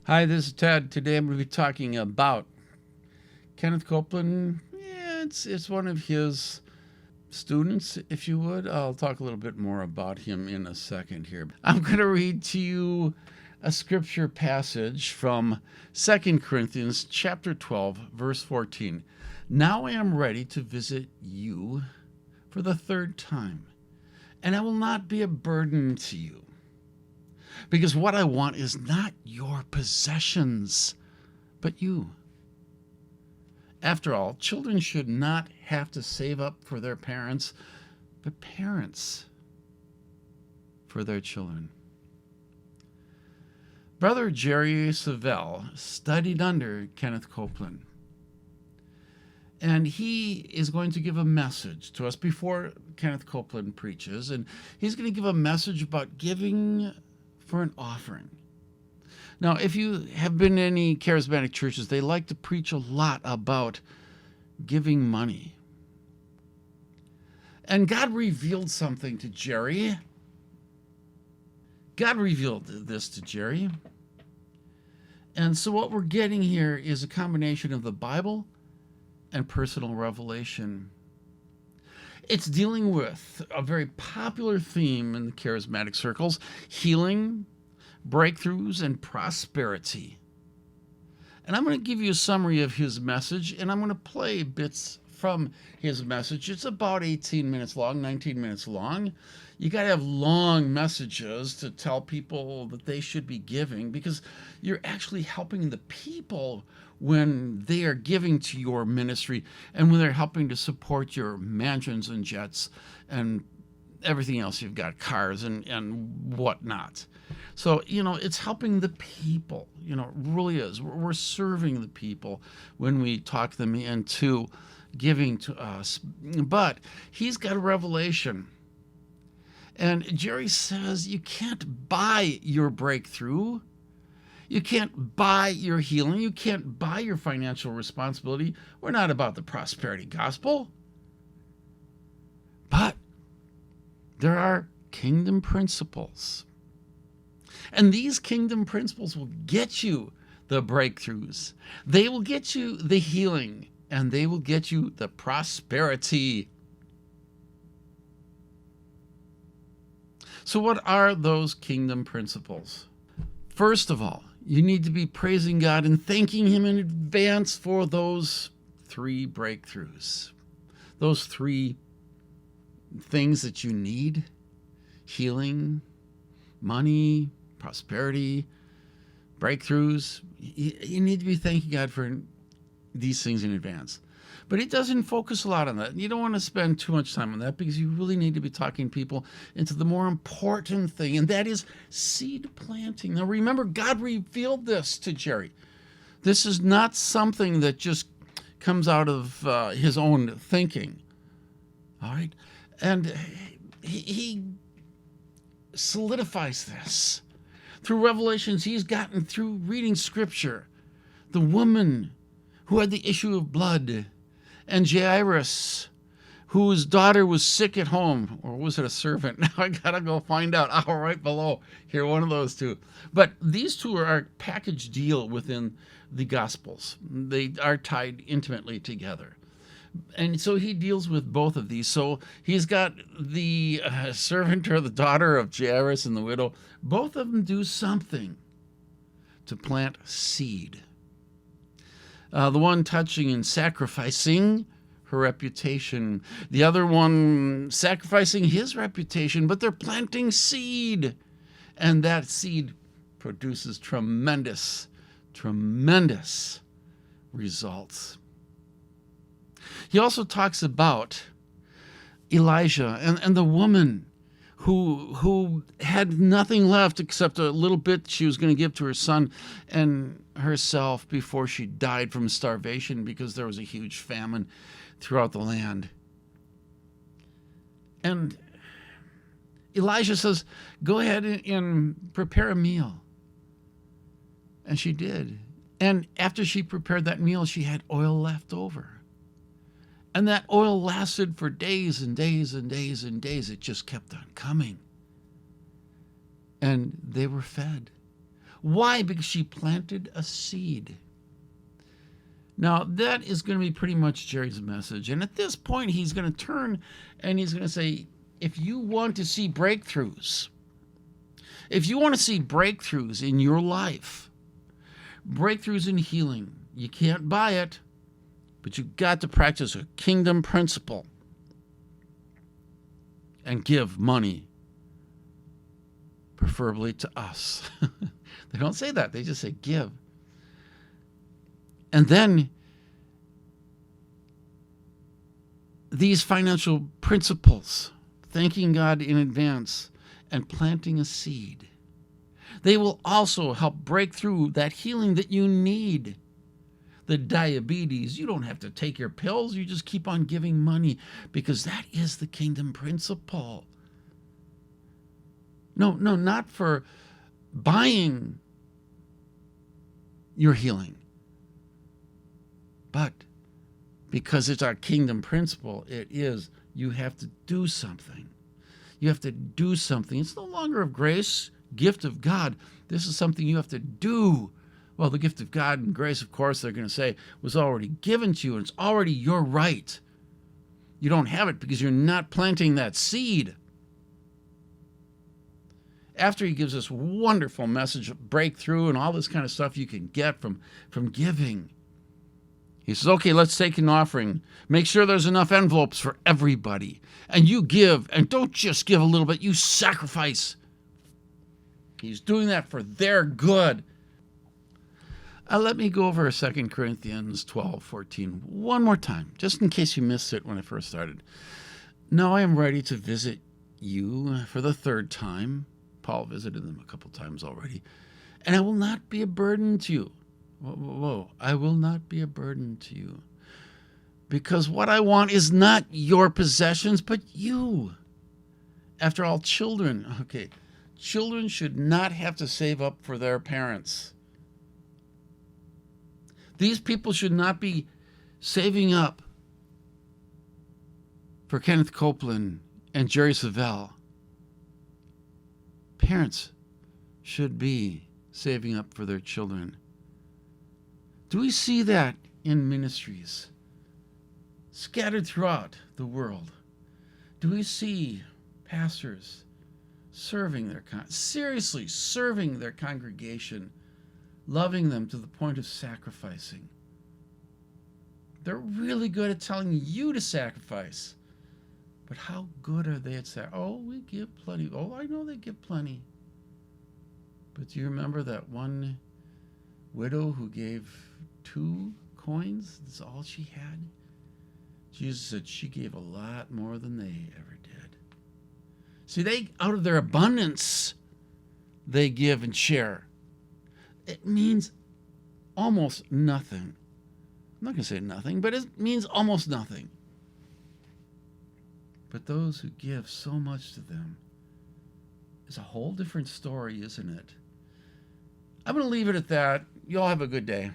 Hi, this is Ted. Today I'm going to be talking about Kenneth Copeland. Yeah, it's one of his students, if you would. I'll talk a little bit more about him in a second here. I'm going to read to you a scripture passage from 2 Corinthians chapter 12, verse 14. Now I am ready to visit you for the third time, and I will not be a burden to you. Because what I want is not your possessions, but you. After all, children should not have to save up for their parents, but parents for their children. Brother Jerry Sevelle studied under Kenneth Copeland. And he is going to give a message to us before Kenneth Copeland preaches. And he's going to give a message about giving for an offering. Now, if you have been in any charismatic churches, they like to preach a lot about giving money. And God revealed something to Jerry. God revealed this to Jerry. And so what we're getting here is a combination of the Bible and personal revelation. It's dealing with a very popular theme in the charismatic circles: healing, breakthroughs, and prosperity. And I'm going to give you a summary of his message, and I'm going to play bits from his message. It's about 18 minutes long, 19 minutes long. You got to have long messages to tell people that they should be giving, because you're actually helping the people when they are giving to your ministry and when they're helping to support your mansions and jets and everything else. You've got cars and whatnot. So, it's helping the people. It really is. We're serving the people when we talk them into giving to us. But he's got a revelation. And Jerry says you can't buy your breakthrough. You can't buy your healing. You can't buy your financial responsibility. We're not about the prosperity gospel. But there are kingdom principles. And these kingdom principles will get you the breakthroughs. They will get you the healing. And they will get you the prosperity. So what are those kingdom principles? First of all, you need to be praising God and thanking Him in advance for those 3 breakthroughs. Those 3 things that you need: healing, money, prosperity, breakthroughs. You need to be thanking God for these things in advance. But it doesn't focus a lot on that. You don't want to spend too much time on that, because you really need to be talking people into the more important thing, and that is seed planting. Now remember, God revealed this to Jerry. This is not something that just comes out of his own thinking. All right? And he solidifies this through revelations he's gotten through reading Scripture. The woman who had the issue of blood, and Jairrus, whose daughter was sick at home, or was it a servant? Now I gotta go find out. Oh, right below here, one of those two. But these two are a package deal within the Gospels. They are tied intimately together. And so he deals with both of these. So he's got the servant, or the daughter of Jairrus, and the widow. Both of them do something to plant seed. The one touching and sacrificing her reputation. The other one sacrificing his reputation, but they're planting seed. And that seed produces tremendous results. He also talks about Elijah and the woman who had nothing left except a little bit she was going to give to her son and herself before she died from starvation, because there was a huge famine throughout the land. And Elijah says, go ahead and prepare a meal. And she did. And after she prepared that meal, she had oil left over. And that oil lasted for days and days and days and days. It just kept on coming. And they were fed. Why? Because she planted a seed. Now, that is going to be pretty much Jerry's message. And at this point, he's going to turn and he's going to say, if you want to see breakthroughs, if you want to see breakthroughs in your life, breakthroughs in healing, you can't buy it, but you've got to practice a kingdom principle and give money, preferably to us. They don't say that. They just say give. And then these financial principles, thanking God in advance and planting a seed, they will also help break through that healing that you need. The diabetes, you don't have to take your pills. You just keep on giving money because that is the kingdom principle. No, not for buying your healing, but because it's our kingdom principle. It is, you have to do something. You have to do something. It's no longer of grace, gift of God. This is something you have to do. Well, the gift of God and grace, of course, they're going to say, was already given to you, and it's already your right. You don't have it because you're not planting that seed. After he gives this wonderful message of breakthrough and all this kind of stuff you can get from giving, he says, okay, let's take an offering. Make sure there's enough envelopes for everybody. And you give, and don't just give a little bit, you sacrifice. He's doing that for their good. Let me go over 2 Corinthians 12:14 one more time, just in case you missed it when I first started. Now I am ready to visit you for the third time. Paul visited them a couple times already. And I will not be a burden to you. Whoa. I will not be a burden to you. Because what I want is not your possessions, but you. After all, children should not have to save up for their parents. These people should not be saving up for Kenneth Copeland and Jerry Sevelle. Parents should be saving up for their children. Do we see that in ministries scattered throughout the world? Do we see pastors seriously serving their congregation, loving them to the point of sacrificing? They're really good at telling you to sacrifice. But how good are they at sacrifice? Oh, we give plenty. Oh, I know they give plenty. But do you remember that one widow who gave 2 coins? That's all she had. Jesus said she gave a lot more than they ever did. See, they, out of their abundance, they give and share. It means almost nothing. I'm not going to say nothing, but it means almost nothing. But those who give so much to them is a whole different story, isn't it? I'm going to leave it at that. You all have a good day.